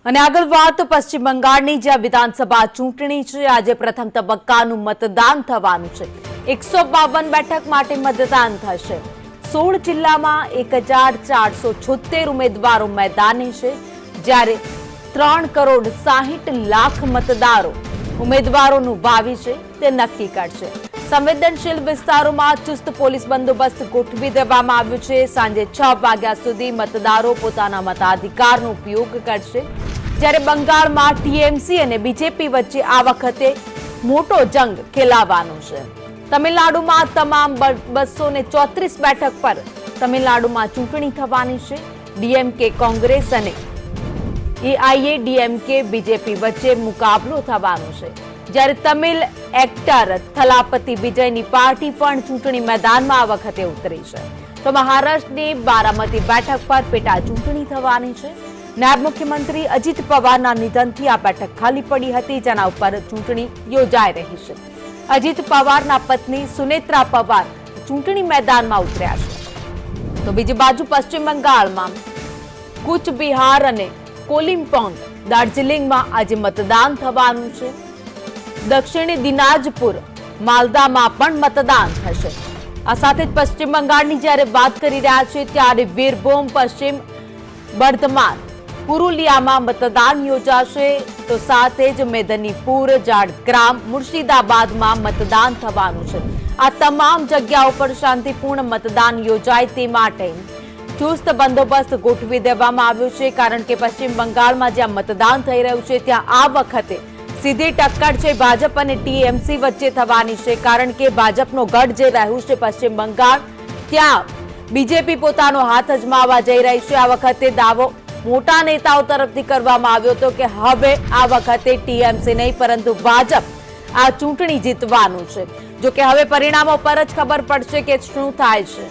અને આગળ વાત પશ્ચિમ બંગાળની જ્યાં વિધાનસભા ચૂંટણી છે, આજે પ્રથમ તબક્કાનું મતદાન થવાનું છે। 152 બેઠક માટે મતદાન થશે। 16 જિલ્લામાં 1476 ઉમેદવારો મેદાને છે, જ્યારે 3,60,00,000 મતદારો ઉમેદવારોનું ભાવિ છે તે નક્કી કરશે। સંવેદનશીલ વિસ્તારોમાં ચુસ્ત પોલીસ બંદોબસ્ત ગોઠવી દેવામાં આવ્યો છે। સાંજે 6 વાગ્યા સુધી મતદારો પોતાના મતાધિકારનો ઉપયોગ કરશે। જ્યારે બંગાળમાં ટીએમસી અને બીજેપી વચ્ચે આ વખતે મોટો જંગ ખેલાવાનો છે। તમિલનાડુમાં તમામ 234 બેઠક પર તમિલનાડુમાં ચૂંટણી થવાની છે। ડીએમકે કોંગ્રેસ અને એઆઈએડીએમકે બીજેપી વચ્ચે મુકાબલો થવાનો છે, જ્યારે તમિલ એક્ટર થલાપતિ વિજયની પાર્ટી પણ ચૂંટણી મેદાનમાં આ વખતે ઉતરી છે। તો મહારાષ્ટ્રની બારામતી બેઠક પર પેટા ચૂંટણી થવાની છે। નાયબ મુખ્યમંત્રી અજીત પવારના નિધનથી આ બેઠક ખાલી પડી હતી, જેના ઉપર ચૂંટણી યોજાઈ રહી છે। અજીત પવારના પત્ની સુનેત્રા પવાર ચૂંટણી મેદાનમાં ઉતર્યા છે। તો બીજી બાજુ પશ્ચિમ બંગાળમાં કુચ બિહાર અને કોલિમ્પોંગ, દાર્જિલિંગમાં આજે મતદાન થવાનું છે। દક્ષિણી દિનાજપુર, માલદામાં પણ મતદાન થશે। આ સાથે જ પશ્ચિમ બંગાળની જ્યારે વાત કરી રહ્યા છે, ત્યારે વીરભૂમ, પશ્ચિમ બર્ધમાન, પુરુલિયામાં મતદાન યોજાશે। તો સાથે જ મેદનીપુર, ઝારગ્રામ, મુર્શિદાબાદમાં મતદાન થવાનું છે। આ તમામ જગ્યાઓ પર શાંતિપૂર્ણ મતદાન યોજાય તે માટે ચુસ્ત બંદોબસ્ત ગોઠવી દેવામાં આવ્યો છે, કારણ કે પશ્ચિમ બંગાળમાં જ્યાં મતદાન થઈ રહ્યું છે ત્યાં આ વખતે સીધી ટક્કર છે ભાજપ અને ટીએમસી વચ્ચે થવાની છે, કારણ કે ભાજપનો ગઢ જે રહ્યું છે પશ્ચિમ બંગાળ, ત્યાં બીજેપી પોતાનો હાથ અજમાવવા જઈ રહી છે। આ વખતે દાવો મોટા નેતાઓ તરફથી કરવામાં આવ્યો હતો કે હવે આ વખતે ટીએમસી નહીં પરંતુ ભાજપ આ ચૂંટણી જીતવાનું છે। જો કે હવે પરિણામો પર જ ખબર પડશે કે શું થાય છે।